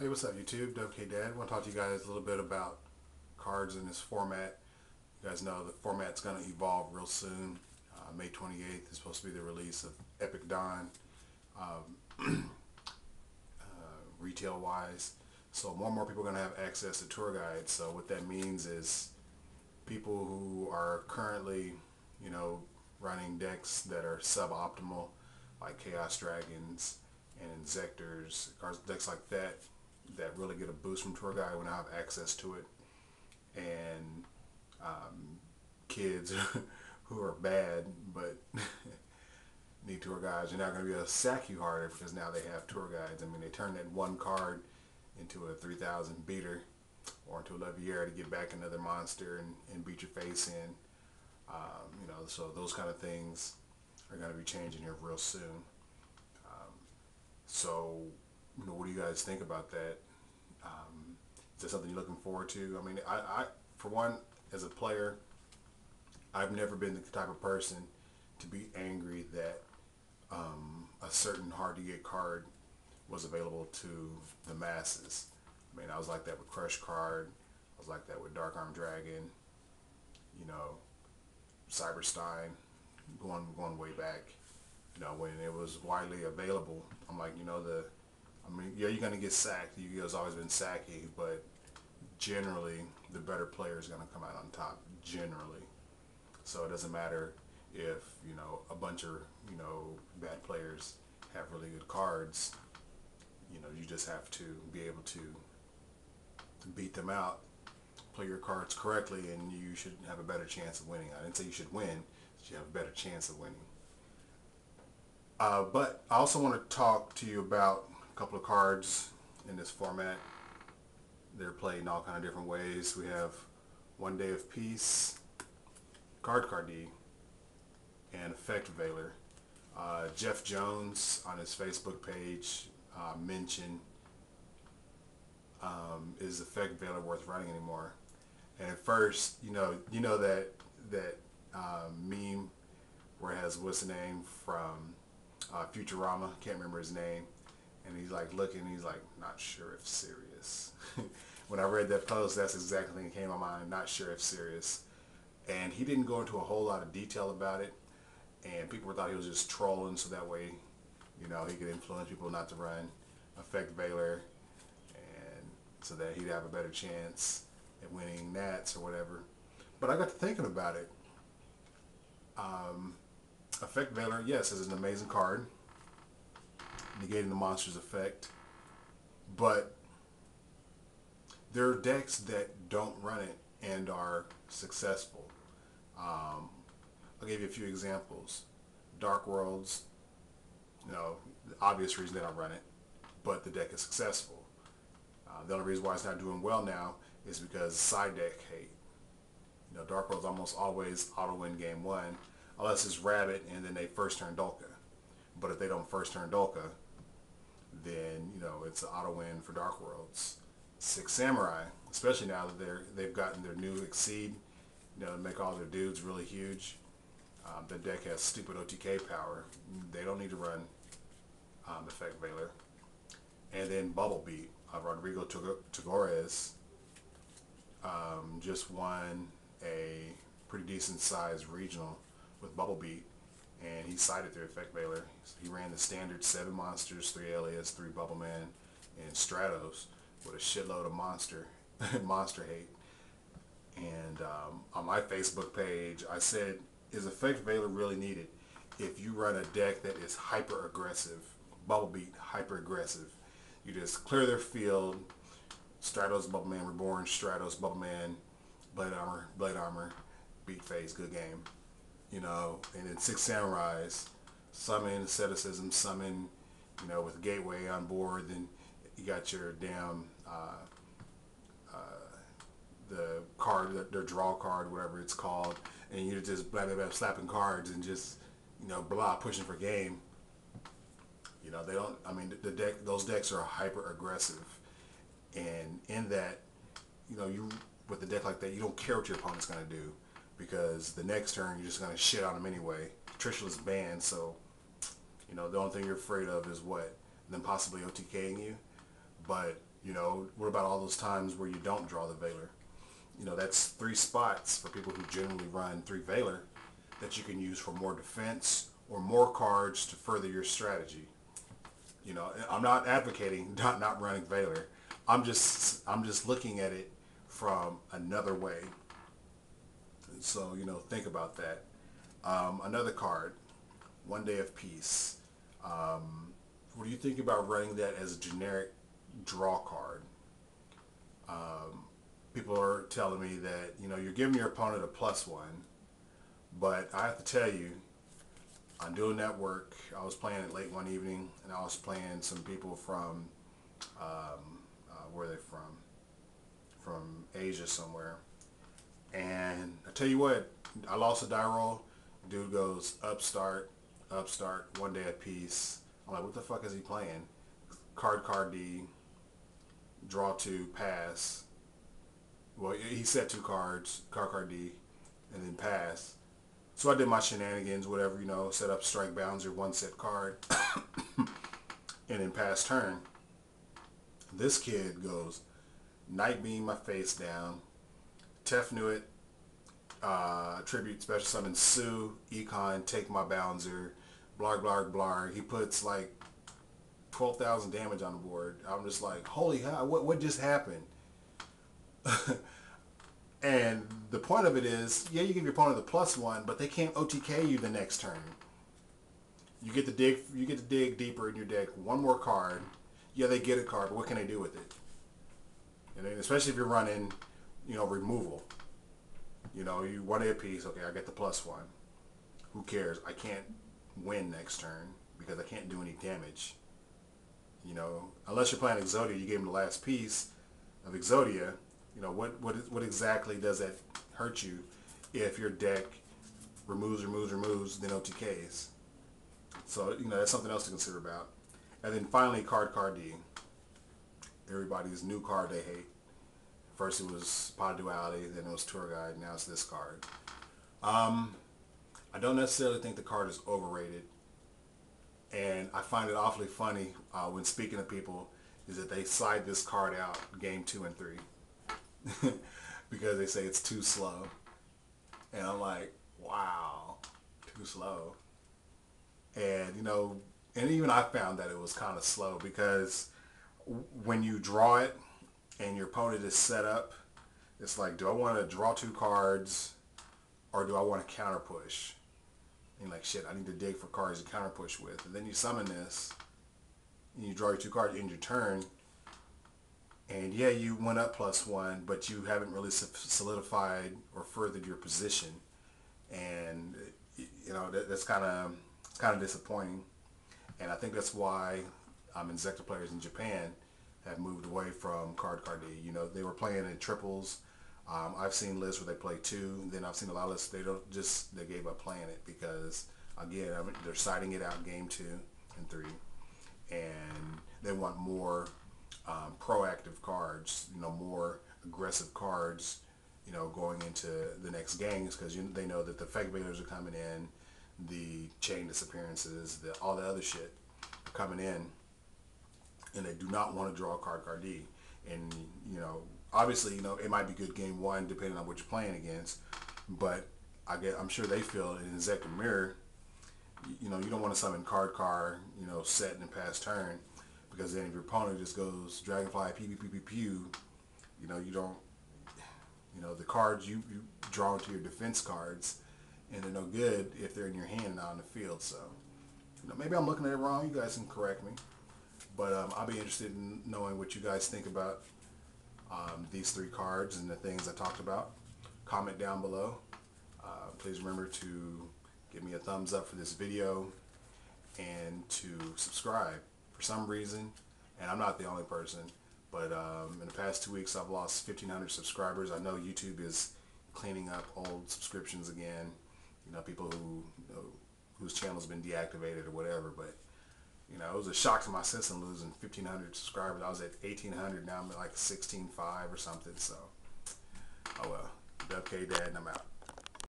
Hey, what's up YouTube? DUBKDAD. I want to talk to you guys a little bit about cards in this format. You guys know the format's going to evolve real soon. May 28th is supposed to be the release of Epic Dawn, retail wise. So more and more people are going to have access to tour guides. So what that means is people who are currently, running decks that are suboptimal, like Chaos Dragons and Inzectors, decks like that, that really get a boost from tour guide when I have access to it. And kids who are bad but need tour guides, you're not going to be able to sack you harder because now they have tour guides. I mean, they turn that one card into a 3,000 beater or into a Levier to get back another monster and beat your face in. So those kind of things are going to be changing here real soon. So, what do you guys think about that? Is that something you're looking forward to? I mean, I for one, as a player, I've never been the type of person to be angry that a certain hard-to-get card was available to the masses. I mean, I was like that with Crush Card. I was like that with Dark Arm Dragon. You know, Cyberstein, going way back. When it was widely available, I'm like, yeah, you're gonna get sacked. You guys always been sacky, but generally, the better player is gonna come out on top. Generally, so it doesn't matter if a bunch of bad players have really good cards. You just have to be able to beat them out, play your cards correctly, and you should have a better chance of winning. I didn't say you should win, but you have a better chance of winning. But I also want to talk to you about a couple of cards in this format. They're played in all kind of different ways. We have One Day of Peace, Cardi, and Effect Veiler. Jeff Jones on his Facebook page mentioned, is Effect Veiler worth running anymore? And at first, that meme where it has, what's the name from Futurama, can't remember his name, and he's like looking, he's like, not sure if serious. When I read that post, that's exactly the thing that came to my mind, not sure if serious. And he didn't go into a whole lot of detail about it, and people thought he was just trolling so that way, he could influence people not to run Effect Veiler, and so that he'd have a better chance at winning Nats or whatever. But I got to thinking about it. Effect Veiler, yes, is an amazing card, negating the monster's effect, but there are decks that don't run it and are successful. I'll give you a few examples. Dark Worlds, the obvious reason they don't run it, but the deck is successful. The only reason why it's not doing well now is because side deck hate. Dark Worlds almost always auto-win game one, unless it's Rabbit and then they first turn Dolka. But if they don't first turn Dolka, then it's an auto-win for Dark Worlds. Six Samurai, especially now that they've gotten their new Exceed, to make all their dudes really huge. The deck has stupid OTK power. They don't need to run Effect Veiler. And then Bubble Beat. Rodrigo Tagores just won a pretty decent sized regional with Bubble Beat, and he cited their Effect Veiler. He ran the standard 7 monsters, 3 alias, 3 Bubble Man, and Stratos with a shitload of monster hate. And on my Facebook page, I said, is Effect Veiler really needed if you run a deck that is hyper aggressive? Bubble Beat, hyper aggressive. You just clear their field. Stratos, Bubble Man, Reborn, Stratos, Bubble Man, Blade Armor, beat phase, good game. And then 6 Samurais, summon asceticism, summon, with Gateway on board, then you got your damn the card, their draw card, whatever it's called, and you're just blah blah blah slapping cards and just blah pushing for game. They don't. I mean, those decks are hyper aggressive, and in that, you with a deck like that, you don't care what your opponent's gonna do, because the next turn you're just gonna shit on them anyway. Trishula's banned, so the only thing you're afraid of is what? Them possibly OTKing you. But You know, what about all those times where you don't draw the Veiler? You know, that's 3 spots for people who generally run 3 Veiler that you can use for more defense or more cards to further your strategy. You know, I'm not advocating not running Veiler. I'm just looking at it from another way. So, you know, think about that. Another card, One Day of Peace. What do you think about running that as a generic draw card? People are telling me that, you know, you're giving your opponent a +1, but I have to tell you, on Dueling Network, I was playing it late one evening, and I was playing some people from, where are they from? From Asia somewhere. And I tell you what, I lost a die roll. Dude goes upstart, One Day of Peace. I'm like, what the fuck is he playing? Card D, draw 2, pass. Well, he set 2 cards, card D, and then pass. So I did my shenanigans, whatever, you know, set up strike bouncer, 1 set card, and then pass turn. This kid goes Night Beam my face down, Tefnuit, tribute special summon Sue, Econ, take my bouncer, blarg blarg blarg. He puts like 12,000 damage on the board. I'm just like, holy hell, what just happened? And the point of it is, yeah, you give your opponent the +1, but they can't OTK you the next turn. You get to dig deeper in your deck, 1 more card. Yeah, they get a card, but what can they do with it? And then especially if you're running, you know, removal. You know, you 1 Day of Peace, okay, I get the +1. Who cares? I can't win next turn because I can't do any damage. You know, unless you're playing Exodia, you gave him the last piece of Exodia. You know, what exactly does that hurt you if your deck removes, then OTKs? So, you know, that's something else to consider about. And then finally, card D. Everybody's new card they hate. First it was Pod Duality, then it was Tour Guide, now it's this card. I don't necessarily think the card is overrated. And I find it awfully funny when speaking to people is that they side this card out game 2 and 3. Because they say it's too slow. And I'm like, wow, too slow. And, you know, and even I found that it was kind of slow because when you draw it and your opponent is set up, it's like, do I want to draw 2 cards or do I want to counter push? And you're like, shit, I need to dig for cards to counter push with. And then you summon this and you draw your 2 cards in your turn. And yeah, you went up +1, but you haven't really solidified or furthered your position. And, you know, that's kind of disappointing. And I think that's why Inzektor players in Japan have moved away from card D. You know, they were playing in triples. I've seen lists where they play 2. Then I've seen a lot of lists they gave up playing it because, again, they're siding it out game 2 and 3. And they want more proactive cards, you know, more aggressive cards, you know, going into the next games because they know that the fake Veilers are coming in, the chain disappearances, all the other shit are coming in, and they do not want to draw card D. And, you know, obviously, you know, it might be good game 1 depending on what you're playing against, but I'm sure they feel in Inzektor Mirror, you know, you don't want to summon card, you know, set and pass turn. Because then if your opponent just goes Dragonfly, pew, you know, you don't, you know, the cards you draw into your defense cards, and they're no good if they're in your hand and not on the field. So, you know, maybe I'm looking at it wrong. You guys can correct me. But I'll be interested in knowing what you guys think about these 3 cards and the things I talked about. Comment down below. Please remember to give me a thumbs up for this video and to subscribe. For some reason, and I'm not the only person, but in the past 2 weeks I've lost 1,500 subscribers. I know YouTube is cleaning up old subscriptions again. You know, people who, you know, whose channel's been deactivated or whatever. But you know, it was a shock to my system losing 1,500 subscribers. I was at 1,800. Now I'm at like 16.5 or something. So, oh well. DUBKDAD, and I'm out.